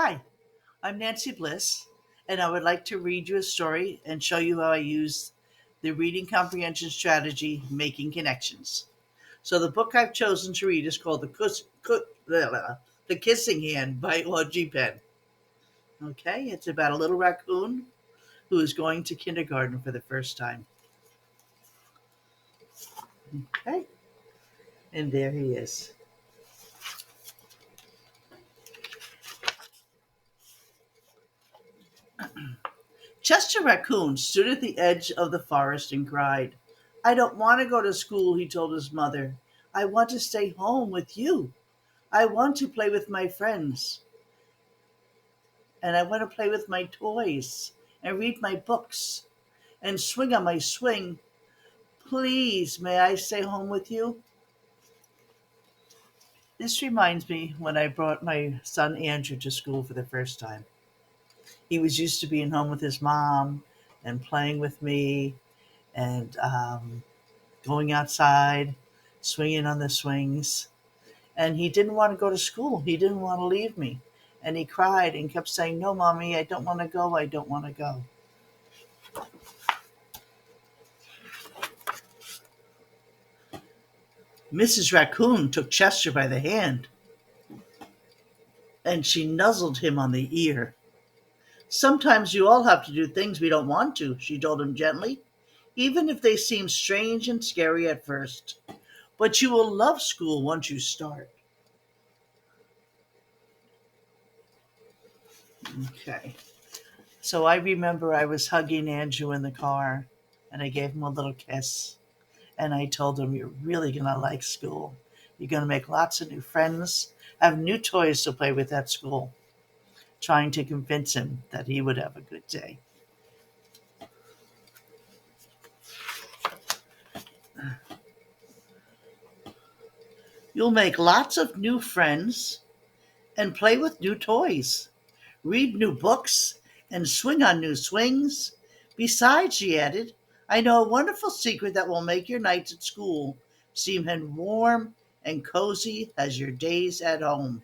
Hi, I'm Nancy Bliss, and I would like to read you a story and show you how I use the reading comprehension strategy, Making Connections. So, the book I've chosen to read is called The Kissing Hand by Audrey Penn. Okay, it's about a little raccoon who is going to kindergarten for the first time. Okay, and there he is. Chester Raccoon stood at the edge of the forest and cried. I don't want to go to school, he told his mother. I want to stay home with you. I want to play with my friends, and I want to play with my toys and read my books and swing on my swing. Please, may I stay home with you? This reminds me when I brought my son Andrew to school for the first time. He was used to being home with his mom and playing with me and going outside, swinging on the swings. And he didn't want to go to school. He didn't want to leave me. And he cried and kept saying, No, mommy, I don't want to go. I don't want to go. Mrs. Raccoon took Chester by the hand and she nuzzled him on the ear. Sometimes you all have to do things we don't want to, she told him gently, even if they seem strange and scary at first. But you will love school once you start. Okay. So I remember I was hugging Andrew in the car and I gave him a little kiss. And I told him, You're really going to like school. You're going to make lots of new friends, have new toys to play with at school, trying to convince him that he would have a good day. You'll make lots of new friends and play with new toys, read new books, and swing on new swings. Besides, she added, I know a wonderful secret that will make your nights at school seem as warm and cozy as your days at home.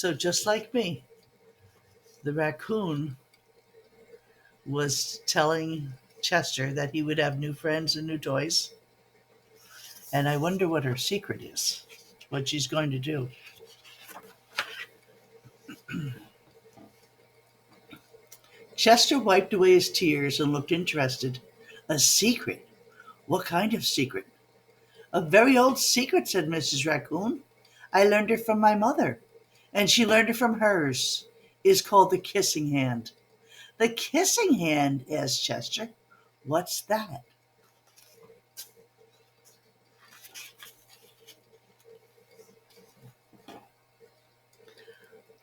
So, just like me, the raccoon was telling Chester that he would have new friends and new toys. And I wonder what her secret is, what she's going to do. Chester wiped away his tears and looked interested. A secret? What kind of secret? A very old secret, said Mrs. Raccoon. I learned it from my mother, and she learned it from hers. It is called the kissing hand. The kissing hand, asked Chester. What's that?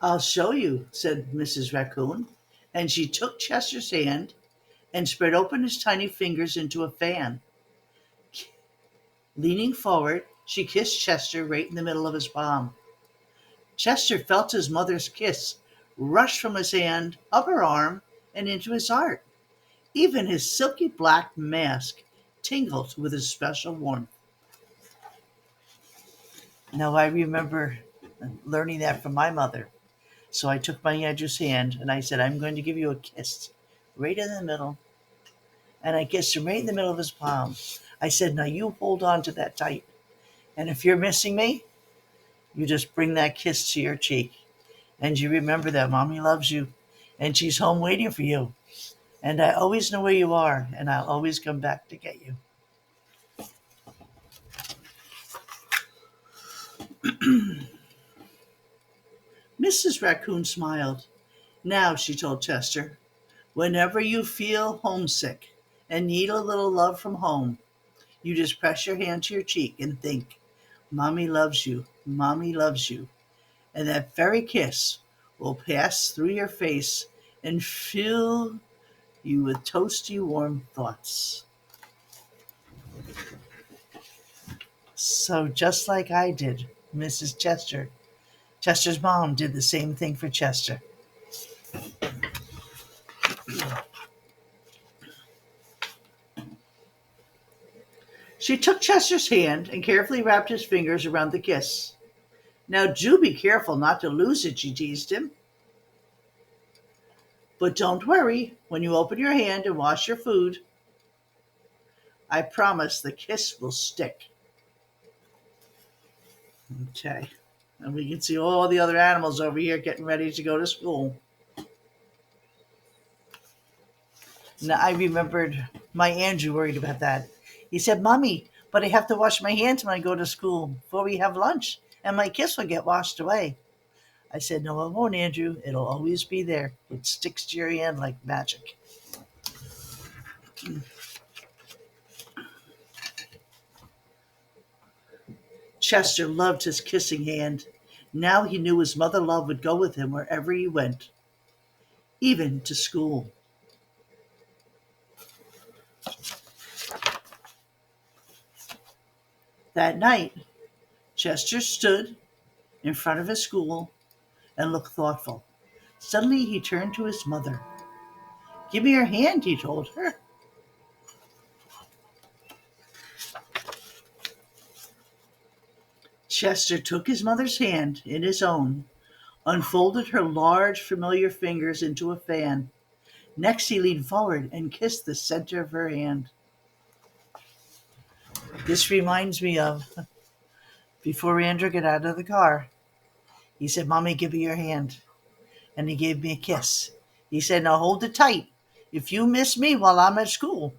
I'll show you, said Mrs. Raccoon, and she took Chester's hand and spread open his tiny fingers into a fan. Leaning forward, she kissed Chester right in the middle of his palm. Chester felt his mother's kiss rush from his hand, up her arm, and into his heart. Even his silky black mask tingled with his special warmth. Now I remember learning that from my mother. So I took my Andrew's hand and I said, I'm going to give you a kiss right in the middle. And I kissed him right in the middle of his palm. I said, Now you hold on to that tight. And if you're missing me, you just bring that kiss to your cheek. And you remember that mommy loves you and she's home waiting for you. And I always know where you are and I'll always come back to get you. Mrs. Raccoon smiled. Now, she told Chester, whenever you feel homesick and need a little love from home, you just press your hand to your cheek and think, Mommy loves you, Mommy loves you. And that very kiss will pass through your face and fill you with toasty warm thoughts. So just like I did, Chester's mom did the same thing for Chester. She took Chester's hand and carefully wrapped his fingers around the kiss. Now, do be careful not to lose it, she teased him. But don't worry, when you open your hand and wash your food, I promise the kiss will stick. Okay. And we can see all the other animals over here getting ready to go to school. Now, I remembered my Andrew worried about that. He said, Mommy, but I have to wash my hands when I go to school before we have lunch, and my kiss will get washed away. I said, No, it won't, Andrew. It'll always be there. It sticks to your hand like magic. Chester loved his kissing hand. Now he knew his mother love would go with him wherever he went, even to school. That night, Chester stood in front of his school and looked thoughtful. Suddenly he turned to his mother. Give me your hand, he told her. Chester took his mother's hand in his own, unfolded her large, familiar fingers into a fan. Next, he leaned forward and kissed the center of her hand. This reminds me of before Andrew got out of the car. He said, Mommy, give me your hand. And he gave me a kiss. He said, Now hold it tight. If you miss me while I'm at school,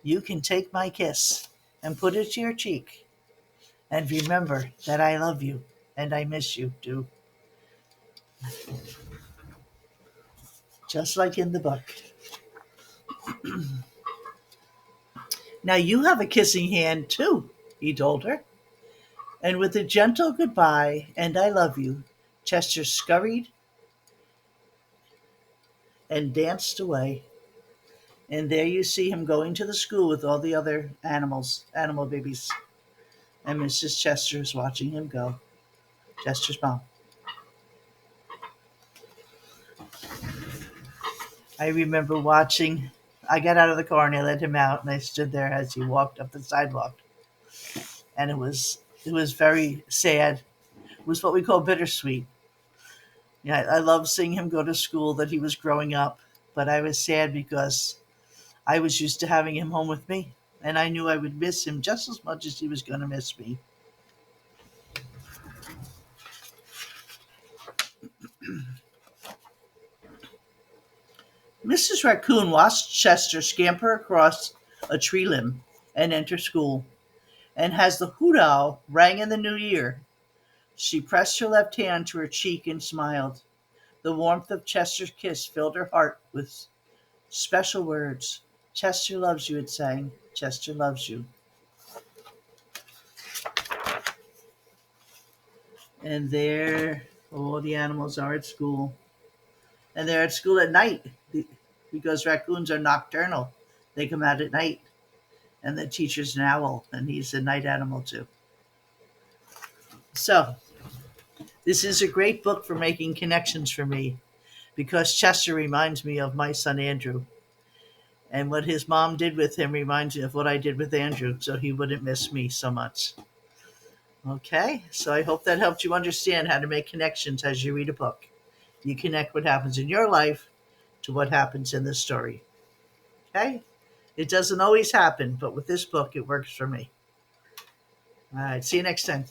you can take my kiss and put it to your cheek. And remember that I love you and I miss you too. Just like in the book. Now you have a kissing hand too, he told her. And with a gentle goodbye and I love you, Chester scurried and danced away. And there you see him going to the school with all the other animal babies. And Mrs. Chester is watching him go. Chester's mom. I remember watching. I got out of the car and I let him out, and I stood there as he walked up the sidewalk. And it was very sad. It was what we call bittersweet. Yeah, I loved seeing him go to school, that he was growing up, but I was sad because I was used to having him home with me, and I knew I would miss him just as much as he was going to miss me. Mrs. Raccoon watched Chester scamper across a tree limb and enter school, and as the hoot owl rang in the new year, she pressed her left hand to her cheek and smiled. The warmth of Chester's kiss filled her heart with special words. Chester loves you, it sang. Chester loves you. And there all the animals are at school. And they're at school at night because raccoons are nocturnal. They come out at night. And the teacher's an owl, and he's a night animal too. So, this is a great book for making connections for me because Chester reminds me of my son Andrew. And what his mom did with him reminds me of what I did with Andrew, so he wouldn't miss me so much. Okay, so I hope that helped you understand how to make connections as you read a book. You connect what happens in your life to what happens in the story. Okay? It doesn't always happen, but with this book, it works for me. All right, see you next time.